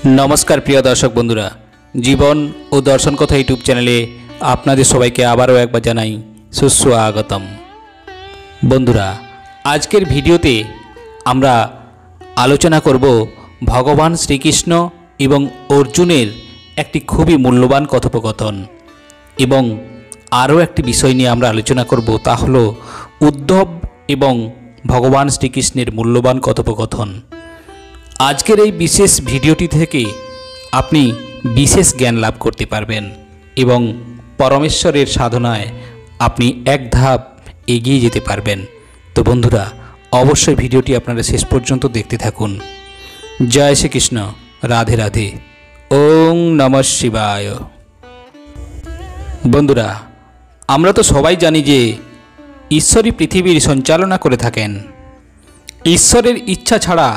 नमस्कार प्रिय दर्शक बंधुरा जीवन और दर्शन कथा यूट्यूब चैनले आपनादेर सबाइके आबारो एकबार जानाई सुस्वागतम। बंधुरा आजकेर भिडियोते आमरा आलोचना करब भगवान श्रीकृष्ण एवं अर्जुनेर एकटी खूबई मूल्यवान कथोपकथन एवं आरो एकटी विषय निये आमरा आलोचना करब ता हलो उद्धव एवं भगवान श्रीकृष्णेर मूल्यवान कथोपकथन। आजकेर এই বিশেষ ভিডিওটি থেকে আপনি বিশেষ জ্ঞান লাভ করতে পারবেন এবং পরমেশ্বরের সাধনায় আপনি এক ধাপ এগিয়ে যেতে পারবেন। তো বন্ধুরা অবশ্যই ভিডিওটি আপনারা শেষ পর্যন্ত দেখতে থাকুন। জয় শ্রীকৃষ্ণ, রাধে রাধে, ওং নমঃ শিবায়। বন্ধুরা আমরা তো সবাই জানি যে ঈশ্বরই পৃথিবীর সঞ্চালনা করে থাকেন। ঈশ্বরের ইচ্ছা ছাড়া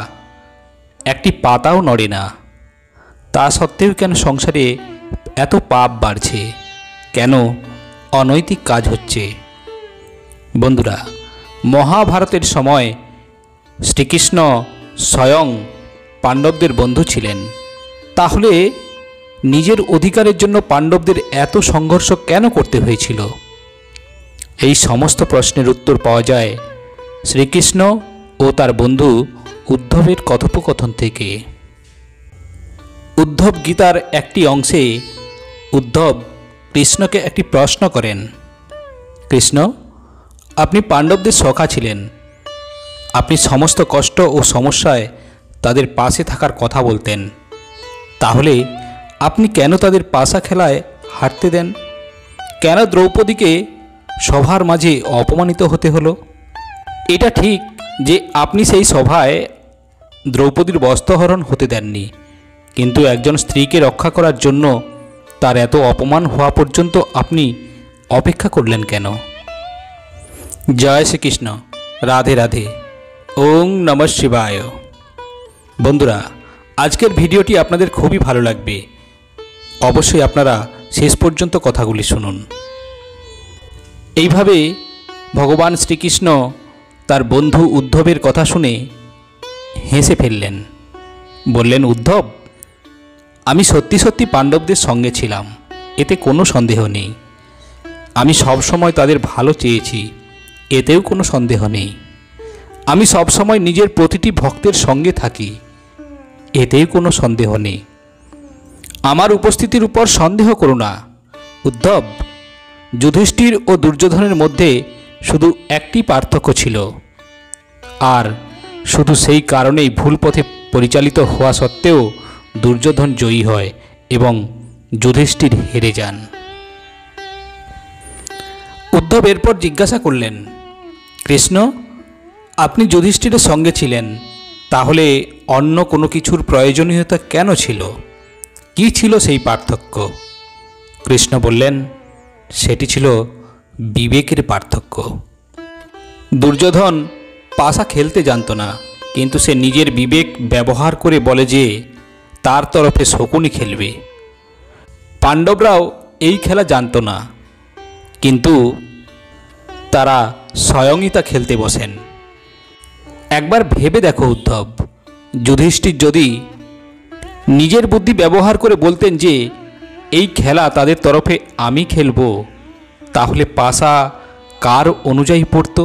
একটি পাতাও নড়ে না। তা সত্ত্বেও কেন সংসারে এত পাপ বাড়ছে, কেন অনৈতিক কাজ হচ্ছে? বন্ধুরা মহাভারতের সময় শ্রীকৃষ্ণ স্বয়ং পাণ্ডবদের বন্ধু ছিলেন, তাহলে নিজের অধিকারের জন্য পাণ্ডবদের এত সংঘর্ষ কেন করতে হয়েছিল? এই সমস্ত প্রশ্নের উত্তর পাওয়া যায় শ্রীকৃষ্ণ ও তার বন্ধু উদ্ধবের কথোপকথন থেকে। উদ্ধব গীতার একটি অংশে উদ্ধব কৃষ্ণকে একটি প্রশ্ন করেন, কৃষ্ণ আপনি পাণ্ডবদের সখা ছিলেন, আপনি সমস্ত কষ্ট ও সমস্যায় তাদের পাশে থাকার কথা বলতেন, তাহলে আপনি কেন তাদের পাশা খেলায় হারতে দেন? কেন দ্রৌপদীকে সভার মাঝে অপমানিত হতে হলো? এটা ঠিক যে আপনি সেই সভায় দ্রৌপদীর বস্ত্রহরণ হতে দেননি, কিন্তু একজন স্ত্রীকে রক্ষা করার জন্য তার এত অপমান হওয়া পর্যন্ত আপনি অপেক্ষা করলেন কেন? জয় শ্রীকৃষ্ণ, রাধে রাধে, ওং নমঃ শিবায়। বন্ধুরা আজকের ভিডিওটি আপনাদের খুবই ভালো লাগবে, অবশ্যই আপনারা শেষ পর্যন্ত কথাগুলি শুনুন। এইভাবে ভগবান শ্রীকৃষ্ণ তার বন্ধু উদ্ধবের কথা শুনে হেসে ফেললেন, বললেন, উদ্ধব আমি সত্যি সত্যি পাণ্ডবদের সঙ্গে ছিলাম, এতে কোনো সন্দেহ নেই। আমি সব সময় তাদের ভালো চেয়েছি, এতেও কোনো সন্দেহ নেই। আমি সব সময় নিজের প্রতিটি ভক্তের সঙ্গে থাকি, এতেও কোনো সন্দেহ নেই। আমার উপস্থিতির উপর সন্দেহ করো না। উদ্ধব, যুধিষ্ঠির ও দুর্যোধনের মধ্যে শুধু একটি পার্থক্য ছিল, আর শুধু সেই কারণেই ভুল পথে পরিচালিত হওয়া সত্ত্বেও দুর্যোধন জয়ী হয় এবং যুধিষ্ঠির হেরে যান। উদ্ধব এরপর জিজ্ঞাসা করলেন, কৃষ্ণ আপনি যুধিষ্ঠিরের সঙ্গে ছিলেন, তাহলে অন্য কোনো কিছুর প্রয়োজনীয়তা কেন ছিল? কি ছিল সেই পার্থক্য? কৃষ্ণ বললেন, সেটি ছিল বিবেকের পার্থক্য। দুর্যোধন পাশা খেলতে জানত না, কিন্তু সে নিজের বিবেক ব্যবহার করে বলে যে তার তরফে শকুনি খেলবে। পাণ্ডবরাও এই খেলা জানত না, কিন্তু তারা স্বয়ংই তা খেলতে বসেন। একবার ভেবে দেখো উদ্ধব, যুধিষ্ঠির যদি নিজের বুদ্ধি ব্যবহার করে বলতেন যে এই খেলা তাদের তরফে আমি খেলব, তাহলে পাশা কার অনুযায়ী পড়ত?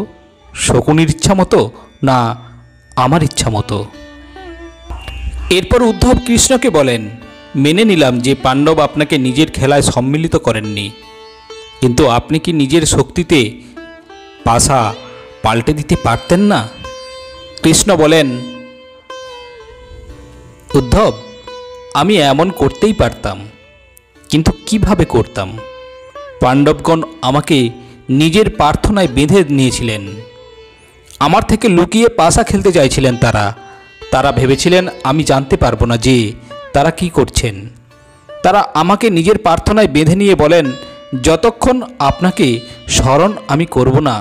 শকুনির ইচ্ছা মতো না আমার ইচ্ছা মতো? এরপর উদ্ধব কৃষ্ণকে বলেন, মেনে নিলাম যে পাণ্ডব আপনাকে নিজের খেলায় সম্মিলিত করেননি, কিন্তু আপনি কি নিজের শক্তিতে পাশা পাল্টে দিতে পারতেন না? কৃষ্ণ বলেন, উদ্ধব আমি এমন করতেই পারতাম, কিন্তু কিভাবে করতাম? পাণ্ডবগণ আমাকে নিজের প্রার্থনায় বেঁধে নিয়েছিলেন, আমার থেকে লুকিয়ে পাশা খেলতে চাইছিলেন। তারা ভেবেছিলেন আমি জানতে পারবো না যে তারা কি করছেন। তারা আমাকে নিজের প্রার্থনায় বেঁধে নিয়ে বলেন, যতক্ষণ আপনাকে স্মরণ আমি করব না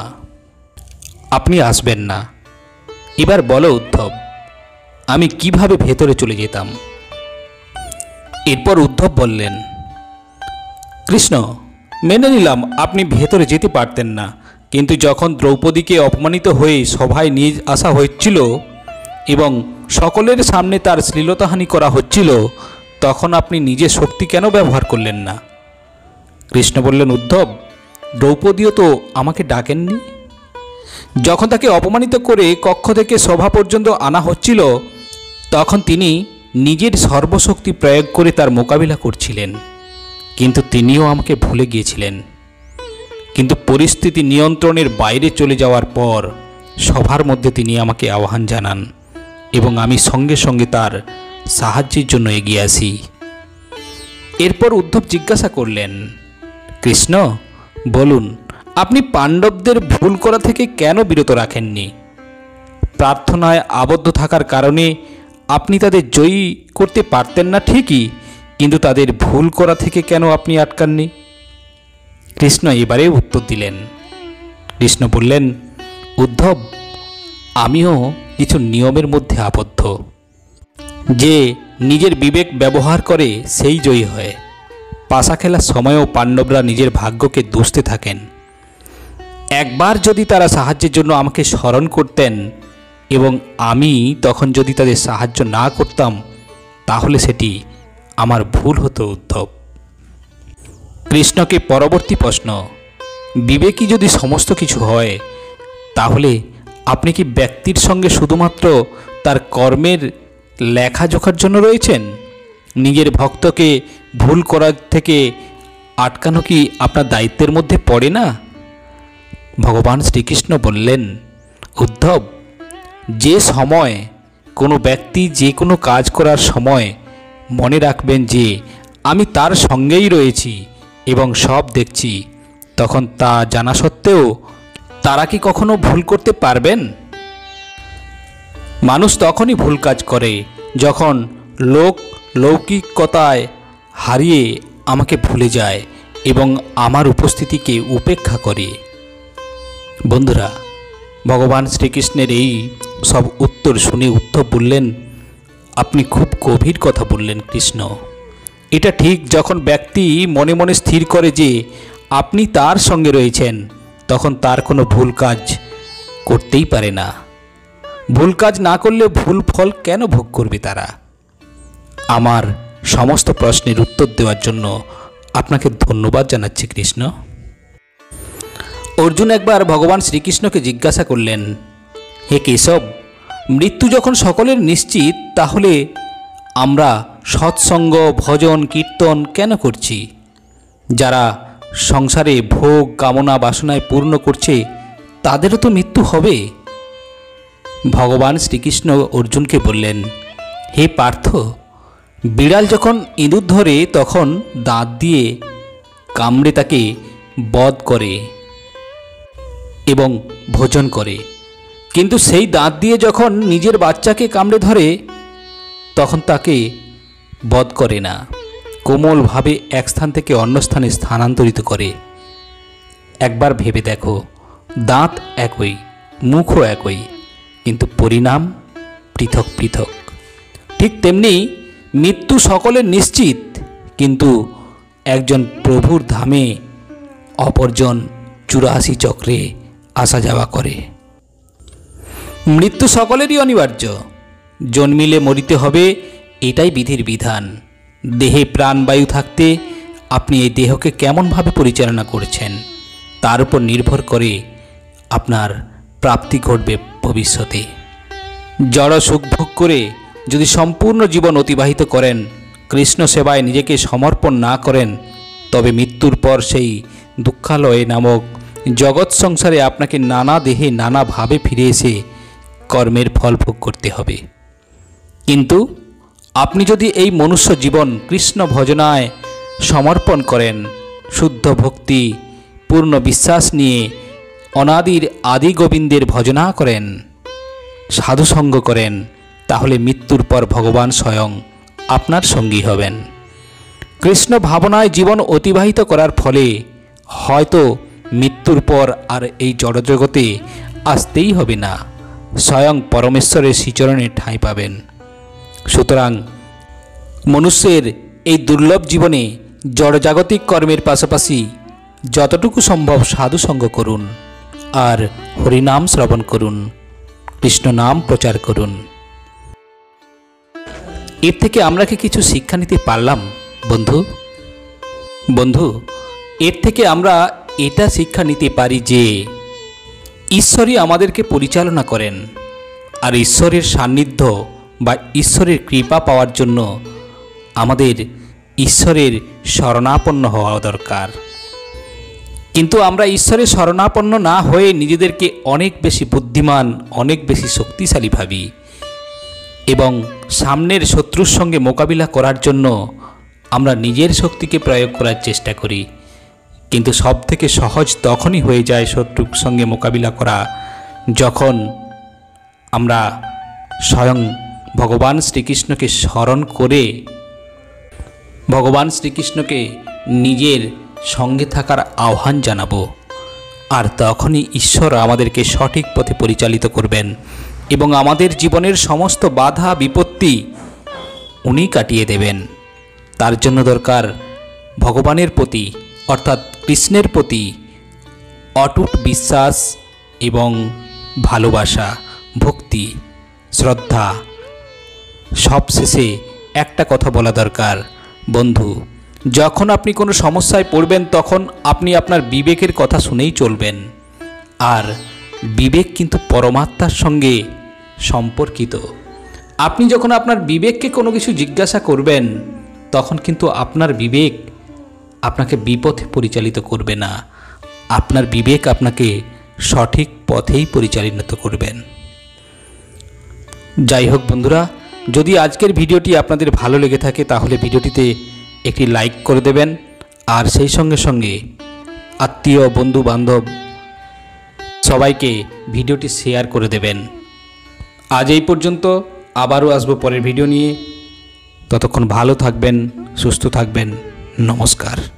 আপনি আসবেন না। এবার বলো উদ্ধব, আমি কিভাবে ভেতরে চলে যেতাম? এরপর উদ্ধব বললেন, কৃষ্ণ মেনে নিলাম আপনি ভেতরে যেতে পারতেন না, কিন্তু যখন দ্রৌপদীকে অপমানিত হয়ে সভায় নিয়ে আসা হয়েছিল এবং সকলের সামনে তার শ্লীলতাহানি করা হচ্ছিল, তখন আপনি নিজের শক্তি কেন ব্যবহার করলেন না? কৃষ্ণ বললেন, উদ্ধব, দ্রৌপদীও তো আমাকে ডাকেননি। যখন তাকে অপমানিত করে কক্ষ থেকে সভা পর্যন্ত আনা হচ্ছিল, তখন তিনি নিজের সর্বশক্তি প্রয়োগ করে তার মোকাবিলা করছিলেন, কিন্তু তিনিও আমাকে ভুলে গিয়েছিলেন। কিন্তু পরিস্থিতি নিয়ন্ত্রণের বাইরে চলে যাওয়ার পর সভার মধ্যে তিনি আমাকে আহ্বান জানান এবং আমি সঙ্গে সঙ্গে তার সাহায্যের জন্য এগিয়ে আসি। এরপর উদ্ধব জিজ্ঞাসা করলেন, কৃষ্ণ বলুন, আপনি পাণ্ডবদের ভুল করা থেকে কেন বিরত রাখেননি? প্রার্থনায় আবদ্ধ থাকার কারণে আপনি তাদের জয়ী করতে পারতেন না ঠিকই, কিন্তু তাদের ভুল করা থেকে কেন আপনি আটকাননি? কৃষ্ণ এবারে উত্তর দিলেন। কৃষ্ণ বললেন, উদ্ধব, আমিও কিছু নিয়মের মধ্যে আবদ্ধ। যে নিজের বিবেক ব্যবহার করে সেই জয়ী হয়। পাশা খেলার সময়ও পাণ্ডবরা নিজের ভাগ্যকে দুষতে থাকেন। একবার যদি তারা সাহায্যের জন্য আমাকে স্মরণ করতেন এবং আমি তখন যদি তাদের সাহায্য না করতাম, তাহলে সেটি আমার ভুল হতো উদ্ধব। কৃষ্ণকে পরবর্তী প্রশ্ন, বিবেকই যদি সমস্ত কিছু হয়, তাহলে আপনি কি ব্যক্তির সঙ্গে শুধুমাত্র তার কর্মের লেখাজোখার জন্য রয়েছেন? নিজের ভক্তকে ভুল করার থেকে আটকানো কি আপনার দায়িত্বের মধ্যে পড়ে না? ভগবান শ্রীকৃষ্ণ বললেন, উদ্ধব, যে সময় কোনো ব্যক্তি যে কোনো কাজ করার সময় মনে রাখবেন যে আমি তার সঙ্গেই রয়েছি এবং সব দেখছি, তখন তা জানা সত্ত্বেও তারা কি কখনো ভুল করতে পারবেন? মানুষ তখনই ভুল কাজ করে যখন লৌকিকতায় হারিয়ে আমাকে ভুলে যায় এবং আমার উপস্থিতিকে উপেক্ষা করে। বন্ধুরা, ভগবান শ্রীকৃষ্ণের এই সব উত্তর শুনে উদ্ধব বললেন, আপনি খুব গভীর কথা বললেন কৃষ্ণ। এটা ঠিক, যখন ব্যক্তি মনে মনে স্থির করে যে আপনি তার সঙ্গে রয়েছেন, তখন তার কোনো ভুল কাজ করতেই পারে না। ভুল কাজ না করলে ভুল ফল কেন ভোগ করবে তারা? আমার সমস্ত প্রশ্নের উত্তর দেওয়ার জন্য আপনাকে ধন্যবাদ জানাচ্ছি কৃষ্ণ। অর্জুন একবার ভগবান শ্রীকৃষ্ণকে জিজ্ঞাসা করলেন, হে কেশব, মৃত্যু যখন সকলের নিশ্চিত, তাহলে আমরা সৎসঙ্গ, ভজন, কীর্তন কেন করছি? যারা সংসারে ভোগ কামনা বাসনায় পূর্ণ করছে, তাদেরও তো মৃত্যু হবে। ভগবান শ্রীকৃষ্ণ অর্জুনকে বললেন, হে পার্থ, বিড়াল যখন ইঁদুর ধরে তখন দাঁত দিয়ে কামড়ে তাকে বধ করে এবং ভোজন করে, কিন্তু সেই দাঁত দিয়ে যখন নিজের বাচ্চাকে কামড়ে ধরে তখন তাকে বধ করে না, কোমলভাবে এক স্থান থেকে অন্য স্থানে স্থানান্তরিত করে। একবার ভেবে দেখো, দাঁত একই, মুখও একই, কিন্তু পরিণাম পৃথক পৃথক। ঠিক তেমনি মৃত্যু সকলের নিশ্চিত, কিন্তু একজন প্রভুর ধামে অপরজন 84 চক্রে আসা যাওয়া করে। মৃত্যু সকলেরই অনিবার্য, জন্মিলে মরিতে হবে, এটাই বিধির বিধান। দেহে প্রাণবায়ু থাকতে আপনি এই দেহকে কেমনভাবে পরিচালনা করছেন, তার উপর নির্ভর করে আপনার প্রাপ্তি ঘটবে ভবিষ্যতে। জড় সুখ ভোগ করে যদি সম্পূর্ণ জীবন অতিবাহিত করেন, কৃষ্ণ সেবায় নিজেকে সমর্পণ না করেন, তবে মৃত্যুর পর সেই দুঃখালয় নামক জগৎ সংসারে আপনাকে নানা দেহে নানাভাবে ফিরে এসে কর্মের ফল ভোগ করতে হবে। কিন্তু আপনি যদি এই মনুষ্য জীবন কৃষ্ণ ভজনায় সমর্পণ করেন, শুদ্ধ ভক্তি পূর্ণ বিশ্বাস নিয়ে অনাদির আদি গোবিন্দের ভজনা করেন, সাধুসঙ্গ করেন, তাহলে মৃত্যুর পর ভগবান স্বয়ং আপনার সঙ্গী হবেন। কৃষ্ণ ভাবনায় জীবন অতিবাহিত করার ফলে হয়তো মৃত্যুর পর আর এই জড়জগতে আসতেই হবে না, স্বয়ং পরমেশ্বরের শ্রীচরণে ঠাঁই পাবেন। সুতরাং মনুষ্যের এই দুর্লভ জীবনে জড়জাগতিক কর্মের পাশাপাশি যতটুকু সম্ভব সাধুসঙ্গ করুন আর হরিনাম শ্রবণ করুন, কৃষ্ণ নাম প্রচার করুন। এর থেকে আমরা কি কিছু শিক্ষা নিতে পারলাম বন্ধু? বন্ধু, এর থেকে আমরা এটা শিক্ষা নিতে পারি যে ঈশ্বরই আমাদেরকে পরিচালনা করেন, আর ঈশ্বরের সান্নিধ্য বা ঈশ্বরের কৃপা পাওয়ার জন্য আমাদের ঈশ্বরের শরণাপন্ন হওয়া দরকার। কিন্তু আমরা ঈশ্বরের শরণাপন্ন না হয়ে নিজেদেরকে অনেক বেশি বুদ্ধিমান, অনেক বেশি শক্তিশালী ভাবি এবং সামনের শত্রুর সঙ্গে মোকাবিলা করার জন্য আমরা নিজের শক্তিকে প্রয়োগ করার চেষ্টা করি। কিন্তু সব থেকে সহজ তখনই হয়ে যায় শত্রুর সঙ্গে মোকাবিলা করা যখন আমরা স্বয়ং ভগবান শ্রীকৃষ্ণকে স্মরণ করে ভগবান শ্রীকৃষ্ণকে নিজের সঙ্গে থাকার আহ্বান জানাবো। আর তখনই ঈশ্বর আমাদেরকে সঠিক পথে পরিচালিত করবেন এবং আমাদের জীবনের সমস্ত বাধা বিপত্তি উনি কাটিয়ে দেবেন। তার জন্য দরকার ভগবানের প্রতি অর্থাৎ কৃষ্ণের প্রতি অটুট বিশ্বাস এবং ভালোবাসা, ভক্তি, শ্রদ্ধা। সবশেষে একটা কথা বলা দরকার বন্ধু, যখন আপনি কোনো সমস্যায় পড়বেন তখন আপনি আপনার বিবেকের কথা শুনেই চলবেন। আর বিবেক কিন্তু পরমাত্মার সঙ্গে সম্পর্কিত। আপনি যখন আপনার বিবেককে কোনো কিছু জিজ্ঞাসা করবেন তখন কিন্তু আপনার বিবেক আপনাকে বিপথে পরিচালিত করবে না, আপনার বিবেক আপনাকে সঠিক পথেই পরিচালিত করবেন। যাই হোক বন্ধুরা, যদি আজকের ভিডিওটি আপনাদের ভালো লেগে থাকে তাহলে ভিডিওটিতে একটি লাইক করে দেবেন, আর সেই সঙ্গে সঙ্গে আত্মীয়, বন্ধু বান্ধব সবাইকে ভিডিওটি শেয়ার করে দেবেন। আজ এই পর্যন্ত, আবারও আসবো পরের ভিডিও নিয়ে। ততক্ষণ ভালো থাকবেন, সুস্থ থাকবেন। নমস্কার।